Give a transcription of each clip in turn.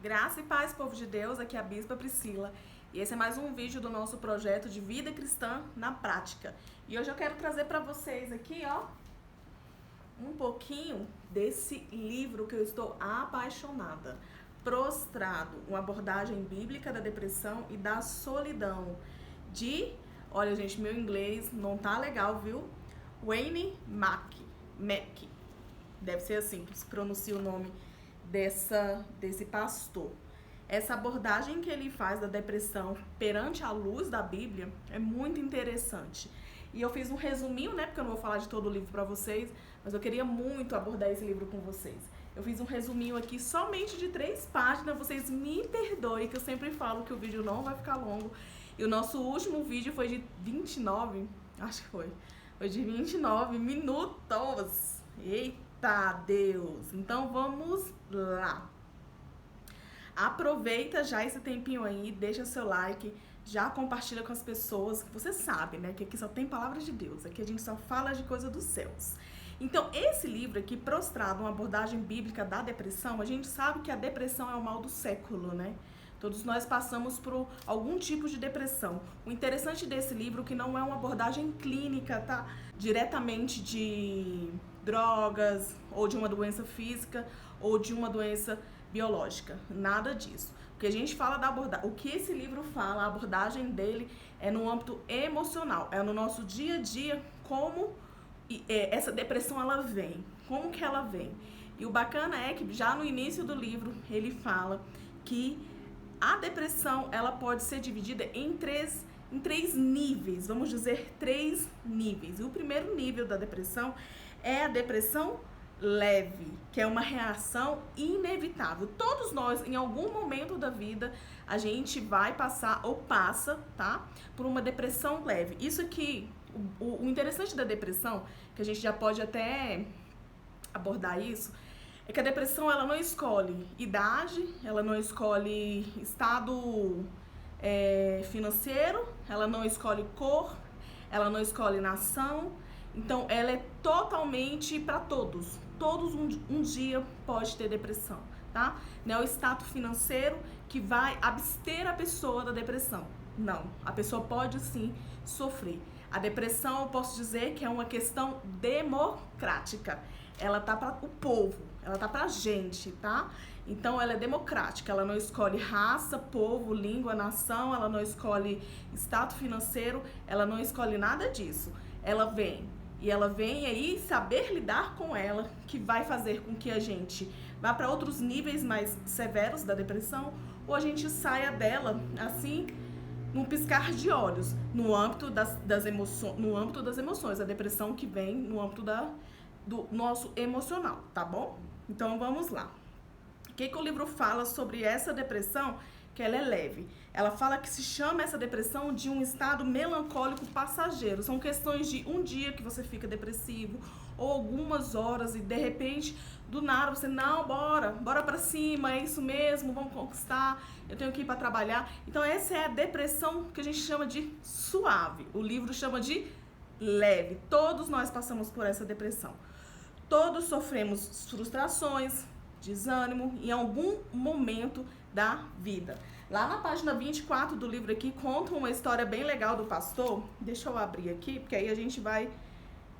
Graça e paz, povo de Deus, aqui é a Bispa Priscila. E esse é mais um vídeo do nosso projeto de vida cristã na prática. E hoje eu quero trazer para vocês aqui, um pouquinho desse livro que eu estou apaixonada. Prostrado, uma abordagem bíblica da depressão e da solidão. Olha gente, meu inglês não tá legal, viu? Wayne Mack. Deve ser assim que se pronuncia o nome desse pastor. Essa abordagem que ele faz da depressão perante a luz da Bíblia é muito interessante. E eu fiz um resuminho, porque eu não vou falar de todo o livro para vocês, mas eu queria muito abordar esse livro com vocês. Eu fiz um resuminho aqui somente de 3 páginas, vocês me perdoem que eu sempre falo que o vídeo não vai ficar longo. E o nosso último vídeo foi de 29, acho que foi de 29 minutos. Eita Deus! Então vamos lá. Aproveita já esse tempinho aí, deixa seu like, já compartilha com as pessoas, que você sabe, que aqui só tem palavras de Deus, aqui a gente só fala de coisa dos céus. Então, esse livro aqui, Prostrado, uma abordagem bíblica da depressão, a gente sabe que a depressão é o mal do século, Todos nós passamos por algum tipo de depressão. O interessante desse livro é que não é uma abordagem clínica, diretamente de drogas, ou de uma doença física, ou de uma doença biológica. Nada disso. O que a gente fala da abordagem, o que esse livro fala, a abordagem dele é no âmbito emocional, é no nosso dia a dia, como essa depressão ela vem, como que ela vem. E o bacana é que já no início do livro ele fala que a depressão ela pode ser dividida em três níveis, vamos dizer 3 níveis. E o primeiro nível da depressão é a depressão leve, que é uma reação inevitável. Todos nós, em algum momento da vida, a gente vai passar ou passa, por uma depressão leve. Isso aqui, o interessante da depressão, que a gente já pode até abordar isso, é que a depressão ela não escolhe idade, ela não escolhe estado financeiro, ela não escolhe cor, ela não escolhe nação. Então, ela é totalmente para todos. Todos um dia pode ter depressão, Não é o status financeiro que vai abster a pessoa da depressão. Não, a pessoa pode sim sofrer. A depressão, eu posso dizer que é uma questão democrática. Ela tá para o povo, ela tá pra gente, Então, ela é democrática, ela não escolhe raça, povo, língua, nação, ela não escolhe status financeiro, ela não escolhe nada disso. Ela vem aí saber lidar com ela, que vai fazer com que a gente vá para outros níveis mais severos da depressão, ou a gente saia dela, assim, num piscar de olhos, no âmbito das emoções, a depressão que vem no âmbito do nosso emocional, tá bom? Então vamos lá. O que o livro fala sobre essa depressão? Que ela é leve. Ela fala que se chama essa depressão de um estado melancólico passageiro. São questões de um dia que você fica depressivo, ou algumas horas e de repente, do nada, você, não, bora pra cima, é isso mesmo, vamos conquistar, eu tenho que ir pra trabalhar. Então essa é a depressão que a gente chama de suave. O livro chama de leve. Todos nós passamos por essa depressão. Todos sofremos frustrações, desânimo em algum momento da vida. Lá na página 24 do livro aqui conta uma história bem legal do pastor. Deixa eu abrir aqui, porque aí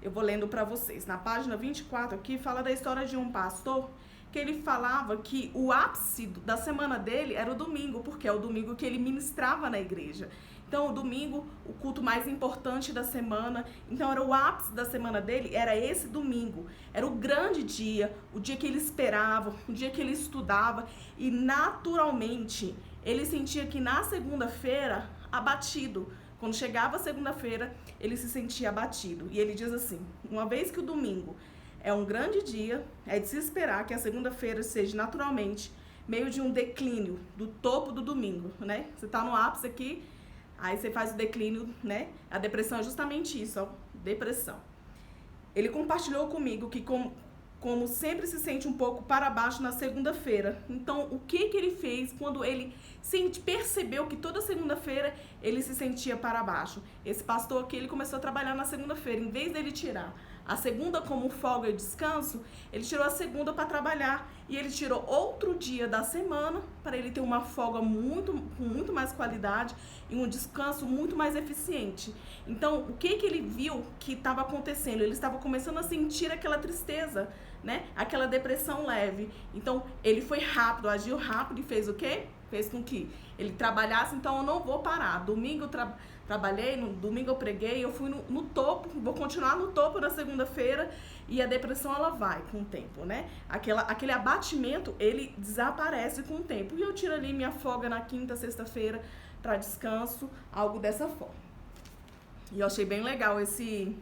eu vou lendo para vocês. Na página 24 aqui fala da história de um pastor que ele falava que o ápice da semana dele era o domingo, porque é o domingo que ele ministrava na igreja. Então, o domingo, o culto mais importante da semana, então era o ápice da semana dele, era esse domingo. Era o grande dia, o dia que ele esperava, o dia que ele estudava, e naturalmente ele sentia que na segunda-feira, abatido. Quando chegava a segunda-feira, ele se sentia abatido. E ele diz assim, uma vez que o domingo é um grande dia, é de se esperar que a segunda-feira seja naturalmente meio de um declínio do topo do domingo, Você tá no ápice aqui, aí você faz o declínio, A depressão é justamente isso, depressão. Ele compartilhou comigo que como sempre se sente um pouco para baixo na segunda-feira. Então, o que ele fez quando ele percebeu que toda segunda-feira ele se sentia para baixo? Esse pastor aqui, ele começou a trabalhar na segunda-feira. Em vez dele tirar a segunda como folga e descanso, ele tirou a segunda para trabalhar e ele tirou outro dia da semana para ele ter uma folga com muito mais qualidade e um descanso muito mais eficiente. Então, o que ele viu que estava acontecendo? Ele estava começando a sentir aquela tristeza, né? Aquela depressão leve. Então, ele foi rápido, agiu rápido e fez o quê? Fez com que ele trabalhasse. Então, eu não vou parar. Domingo eu trabalhei, no domingo eu preguei, eu fui no topo, vou continuar no topo na segunda-feira, e a depressão ela vai com o tempo, né? Aquele abatimento, ele desaparece com o tempo. E eu tiro ali minha folga na quinta, sexta-feira para descanso, algo dessa forma. E eu achei bem legal esse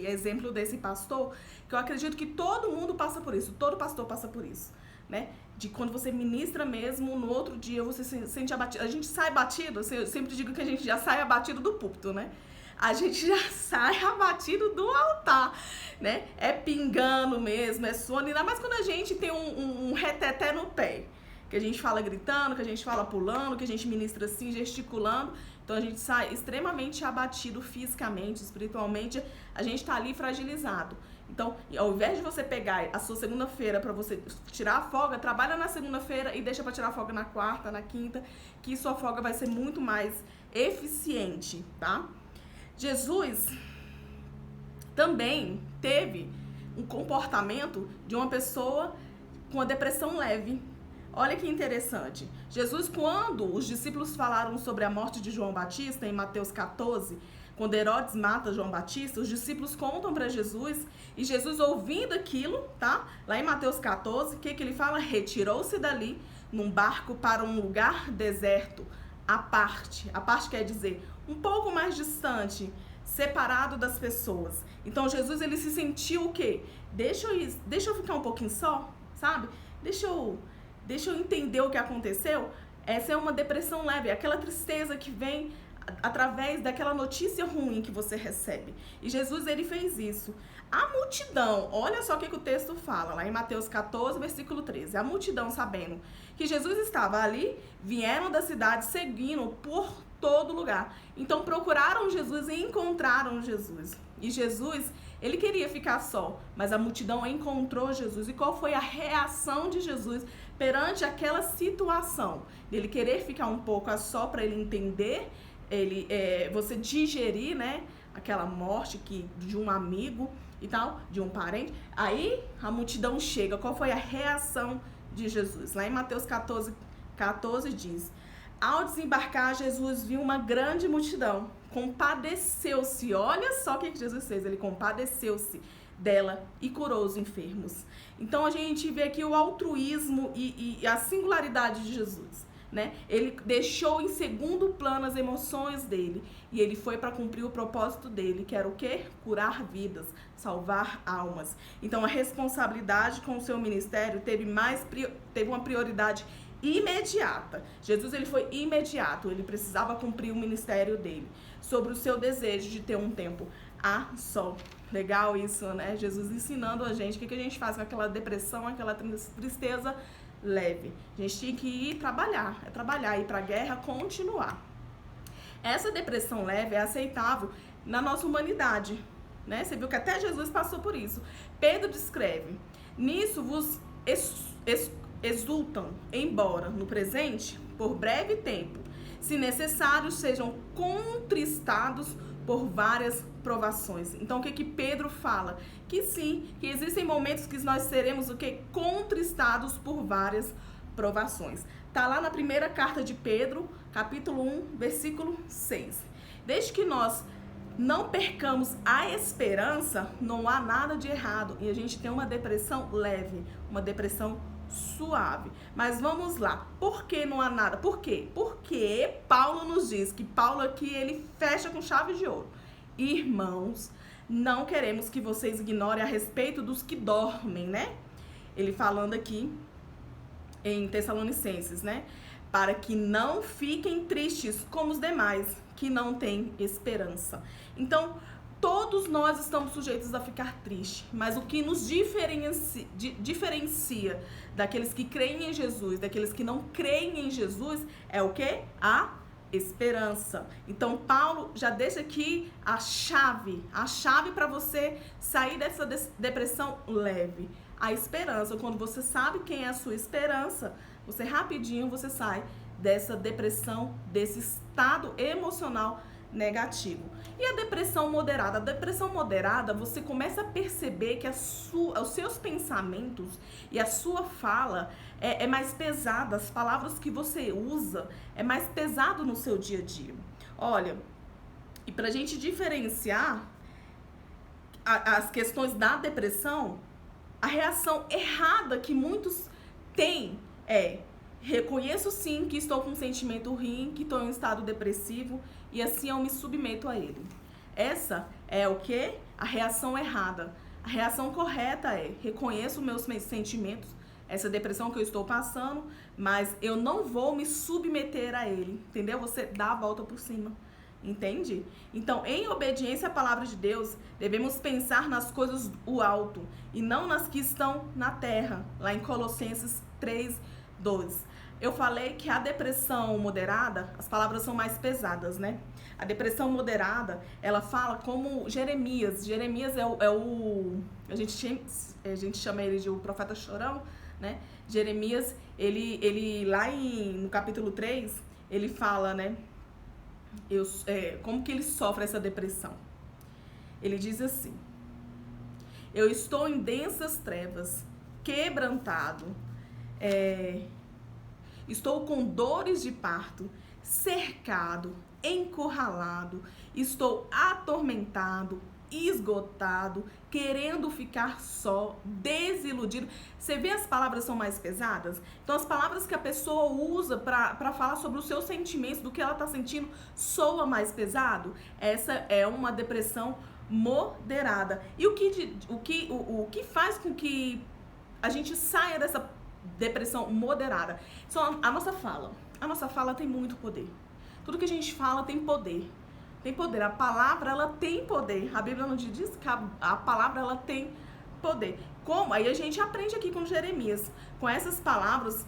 exemplo desse pastor, que eu acredito que todo mundo passa por isso, todo pastor passa por isso, né? De quando você ministra mesmo, no outro dia você se sente abatido. A gente sai abatido, assim, eu sempre digo que a gente já sai abatido do púlpito, né? A gente já sai abatido do altar, né? É pingando mesmo, é sono, ainda mais quando a gente tem um reteté no pé. Que a gente fala gritando, que a gente fala pulando, que a gente ministra assim, gesticulando. Então a gente sai extremamente abatido fisicamente, espiritualmente, a gente tá ali fragilizado. Então, ao invés de você pegar a sua segunda-feira para você tirar a folga, trabalha na segunda-feira e deixa para tirar a folga na quarta, na quinta, que sua folga vai ser muito mais eficiente, tá? Jesus também teve um comportamento de uma pessoa com a depressão leve. Olha que interessante. Jesus, quando os discípulos falaram sobre a morte de João Batista, em Mateus 14, quando Herodes mata João Batista, os discípulos contam para Jesus, e Jesus, ouvindo aquilo, tá? Lá em Mateus 14, o que ele fala? Retirou-se dali num barco para um lugar deserto, à parte. A parte quer dizer um pouco mais distante, separado das pessoas. Então Jesus, ele se sentiu o quê? Deixa eu ficar um pouquinho só, sabe? Deixa eu entender o que aconteceu. Essa é uma depressão leve, aquela tristeza que vem através daquela notícia ruim que você recebe. E Jesus, ele fez isso. A multidão, olha só o que o texto fala, lá em Mateus 14, versículo 13. A multidão, sabendo que Jesus estava ali, vieram da cidade seguindo por todo lugar. Então procuraram Jesus e encontraram Jesus. E Jesus, ele queria ficar só, mas a multidão encontrou Jesus. E qual foi a reação de Jesus perante aquela situação? Ele querer ficar um pouco a só para ele entender, você digerir, né, aquela morte de um amigo e tal, de um parente. Aí a multidão chega. Qual foi a reação de Jesus? Lá em Mateus 14 diz: ao desembarcar, Jesus viu uma grande multidão, compadeceu-se. Olha só o que Jesus fez, ele compadeceu-se dela e curou os enfermos. Então a gente vê aqui o altruísmo e a singularidade de Jesus, né? Ele deixou em segundo plano as emoções dele e ele foi para cumprir o propósito dele, que era o quê? Curar vidas, salvar almas. Então a responsabilidade com o seu ministério teve uma prioridade imediata. Jesus, ele foi imediato, ele precisava cumprir o ministério dele, sobre o seu desejo de ter um tempo a só. Legal isso, né? Jesus ensinando a gente o que a gente faz com aquela depressão, aquela tristeza leve. A gente tinha que ir trabalhar, ir pra guerra, continuar. Essa depressão leve é aceitável na nossa humanidade, né? Você viu que até Jesus passou por isso. Pedro descreve: nisso vos exultam, embora no presente, por breve tempo, se necessário, sejam contristados por várias provações. Então, o que Pedro fala? Que sim, que existem momentos que nós seremos o que? Contristados por várias provações. Tá lá na primeira carta de Pedro, capítulo 1, versículo 6. Desde que nós não percamos a esperança, não há nada de errado e a gente tem uma depressão leve, uma depressão suave. Mas vamos lá, por que não há nada? Por quê? Porque Paulo nos diz que Paulo aqui, ele fecha com chave de ouro: irmãos, não queremos que vocês ignorem a respeito dos que dormem, né? Ele falando aqui em Tessalonicenses, né? Para que não fiquem tristes como os demais, que não têm esperança. Então, todos nós estamos sujeitos a ficar tristes, mas o que nos diferencia daqueles que creem em Jesus, daqueles que não creem em Jesus, é o quê? A esperança. Então Paulo já deixa aqui a chave para você sair dessa depressão leve. A esperança, quando você sabe quem é a sua esperança, você rapidinho você sai dessa depressão, desse estado emocional negativo. E a depressão moderada? A depressão moderada, você começa a perceber que os seus pensamentos e a sua fala é mais pesada, as palavras que você usa é mais pesado no seu dia a dia. Olha, e pra gente diferenciar as questões da depressão, a reação errada que muitos têm é: reconheço sim que estou com um sentimento ruim, que estou em um estado depressivo e assim eu me submeto a ele. Essa é o quê? A reação errada. A reação correta é: reconheço meus sentimentos, essa depressão que eu estou passando, mas eu não vou me submeter a ele, entendeu? Você dá a volta por cima, entende? Então, em obediência à palavra de Deus, devemos pensar nas coisas do alto e não nas que estão na terra, lá em Colossenses 3:2. Eu falei que a depressão moderada, as palavras são mais pesadas, né? A depressão moderada, ela fala como Jeremias. Jeremias a gente chama ele de o profeta chorão, né? Jeremias, ele lá no capítulo 3, ele fala, né? Como que ele sofre essa depressão. Ele diz assim: eu estou em densas trevas, quebrantado, estou com dores de parto, cercado, encurralado, estou atormentado, esgotado, querendo ficar só, desiludido. Você vê, as palavras são mais pesadas? Então as palavras que a pessoa usa para falar sobre os seus sentimentos, do que ela está sentindo, soa mais pesado. Essa é uma depressão moderada. E o que faz com que a gente saia dessa depressão moderada? Só a nossa fala. A nossa fala tem muito poder. Tudo que a gente fala tem poder. Tem poder. A palavra, ela tem poder. A Bíblia não diz que a palavra, ela tem poder. Como? Aí a gente aprende aqui com Jeremias. Com essas palavras,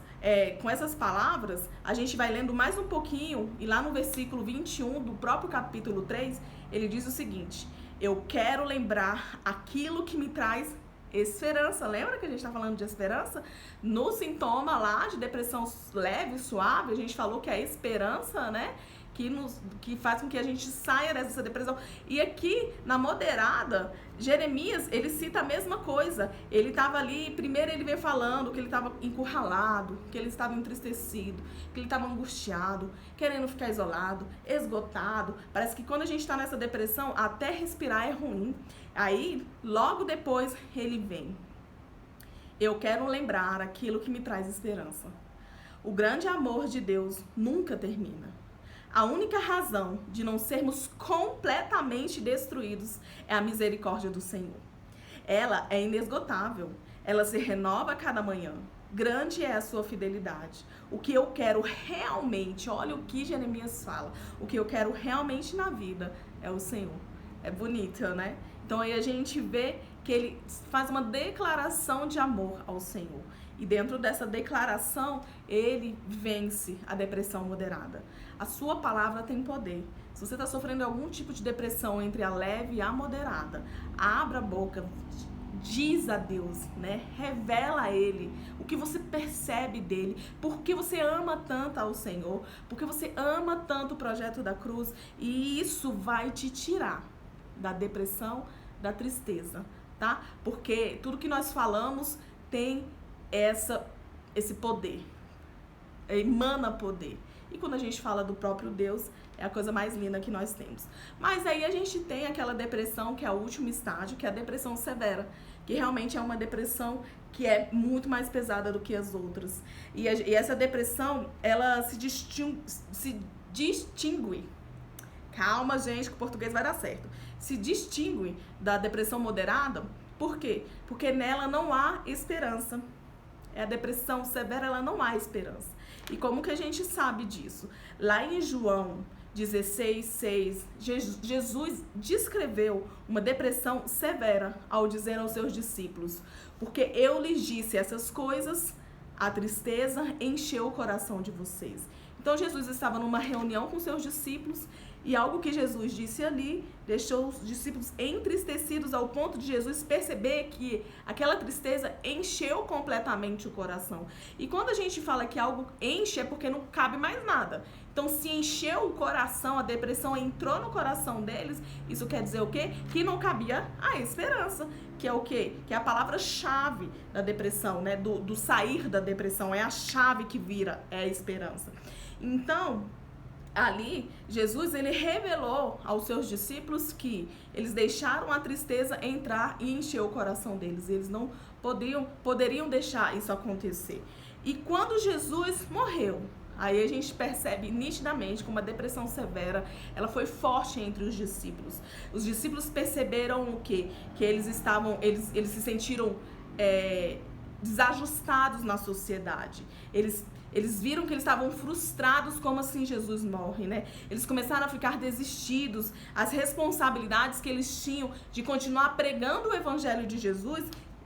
a gente vai lendo mais um pouquinho, e lá no versículo 21 do próprio capítulo 3, ele diz o seguinte: eu quero lembrar aquilo que me traz esperança. Lembra que a gente está falando de esperança? No sintoma lá de depressão leve, suave, a gente falou que é a esperança, né? Que faz com que a gente saia dessa depressão. E aqui, na moderada, Jeremias, ele cita a mesma coisa. Ele estava ali, primeiro ele vem falando que ele estava encurralado, que ele estava entristecido, que ele estava angustiado, querendo ficar isolado, esgotado. Parece que quando a gente está nessa depressão, até respirar é ruim. Aí, logo depois, ele vem: eu quero lembrar aquilo que me traz esperança. O grande amor de Deus nunca termina. A única razão de não sermos completamente destruídos é a misericórdia do Senhor. Ela é inesgotável. Ela se renova a cada manhã. Grande é a sua fidelidade. O que eu quero realmente, olha o que Jeremias fala, o que eu quero realmente na vida é o Senhor. É bonito, né? Então aí a gente vê que ele faz uma declaração de amor ao Senhor. E dentro dessa declaração, ele vence a depressão moderada. A sua palavra tem poder. Se você está sofrendo algum tipo de depressão entre a leve e a moderada, abra a boca, diz a Deus, né? Revela a Ele o que você percebe dele, porque você ama tanto ao Senhor, porque você ama tanto o projeto da cruz, e isso vai te tirar da depressão, da tristeza, tá? Porque tudo que nós falamos tem esse poder, emana poder. E quando a gente fala do próprio Deus, é a coisa mais linda que nós temos. Mas aí a gente tem aquela depressão que é o último estágio, que é a depressão severa, que realmente é uma depressão que é muito mais pesada do que as outras. E essa depressão, ela se distingue. Calma, gente, que o português vai dar certo. Se distingue da depressão moderada. Por quê? Porque nela não há esperança. É a depressão severa, ela não há esperança. E como que a gente sabe disso? Lá em João 16:6, Jesus descreveu uma depressão severa ao dizer aos seus discípulos: porque eu lhes disse essas coisas, a tristeza encheu o coração de vocês. Então Jesus estava numa reunião com seus discípulos e algo que Jesus disse ali deixou os discípulos entristecidos ao ponto de Jesus perceber que aquela tristeza encheu completamente o coração. E quando a gente fala que algo enche é porque não cabe mais nada. Então se encheu o coração, a depressão entrou no coração deles, isso quer dizer o quê? Que não cabia a esperança, que é o quê? Que é a palavra-chave da depressão, né? Do sair da depressão, é a chave que vira, é a esperança. Então, ali, Jesus, ele revelou aos seus discípulos que eles deixaram a tristeza entrar e encher o coração deles. Eles não poderiam deixar isso acontecer. E quando Jesus morreu, aí a gente percebe nitidamente como a depressão severa, ela foi forte entre os discípulos. Os discípulos perceberam o quê? Que eles se sentiram desajustados na sociedade. Eles viram que eles estavam frustrados, como assim Jesus morre, né? Eles começaram a ficar desistidos, as responsabilidades que eles tinham de continuar pregando o evangelho de Jesus,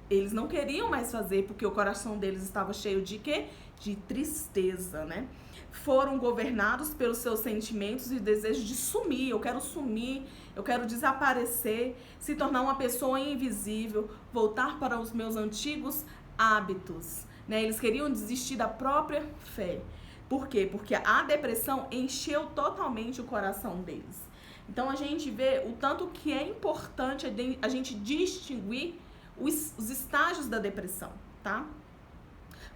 eles não queriam mais fazer, porque o coração deles estava cheio de quê? De tristeza, né? Foram governados pelos seus sentimentos e desejos de sumir, eu quero desaparecer, se tornar uma pessoa invisível, voltar para os meus antigos hábitos. Né? Eles queriam desistir da própria fé. Por quê? Porque a depressão encheu totalmente o coração deles. Então a gente vê o tanto que é importante a gente distinguir os estágios da depressão, tá?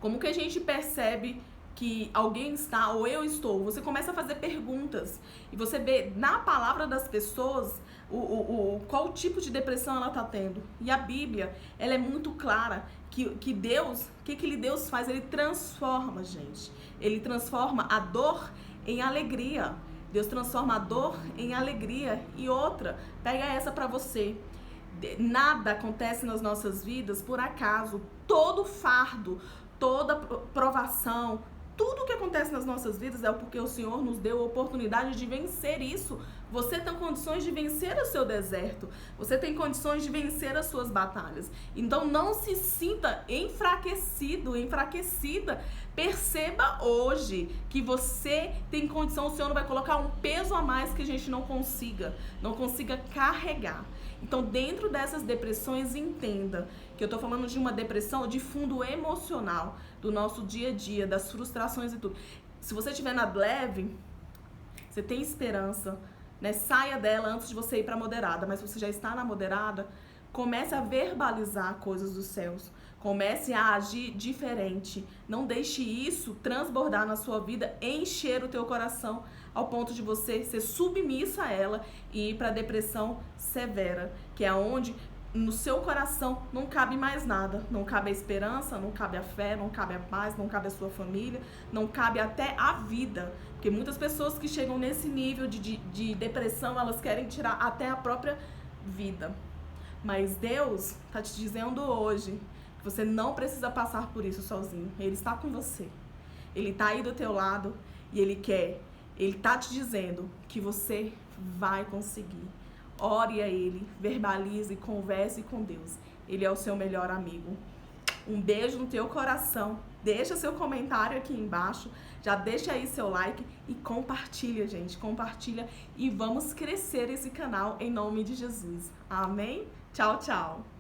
Como que a gente percebe que alguém está ou eu estou? Você começa a fazer perguntas e você vê na palavra das pessoas qual tipo de depressão ela está tendo. E a Bíblia, ela é muito clara que Deus, o que Deus faz? Ele transforma, gente. Ele transforma a dor em alegria. Deus transforma a dor em alegria. E outra, pega essa pra você. Nada acontece nas nossas vidas por acaso. Todo fardo, toda provação, tudo que acontece nas nossas vidas é porque o Senhor nos deu a oportunidade de vencer isso. Você tem condições de vencer o seu deserto. Você tem condições de vencer as suas batalhas. Então não se sinta enfraquecido, enfraquecida. Perceba hoje que você tem condição. O Senhor não vai colocar um peso a mais que a gente não consiga carregar. Então, dentro dessas depressões, entenda que eu tô falando de uma depressão de fundo emocional, do nosso dia a dia, das frustrações e tudo. Se você estiver na leve, você tem esperança, né? Saia dela antes de você ir para moderada. Mas se você já está na moderada, comece a verbalizar coisas dos céus. Comece a agir diferente. Não deixe isso transbordar na sua vida, encher o teu coração ao ponto de você ser submissa a ela e ir para a depressão severa, que é onde no seu coração não cabe mais nada. Não cabe a esperança, não cabe a fé, não cabe a paz, não cabe a sua família, não cabe até a vida. Porque muitas pessoas que chegam nesse nível de depressão, elas querem tirar até a própria vida. Mas Deus está te dizendo hoje que você não precisa passar por isso sozinho. Ele está com você. Ele está aí do teu lado e Ele está te dizendo que você vai conseguir. Ore a Ele, verbalize, converse com Deus. Ele é o seu melhor amigo. Um beijo no teu coração. Deixa seu comentário aqui embaixo. Já deixa aí seu like e compartilha, gente. Compartilha e vamos crescer esse canal em nome de Jesus. Amém? Tchau, tchau.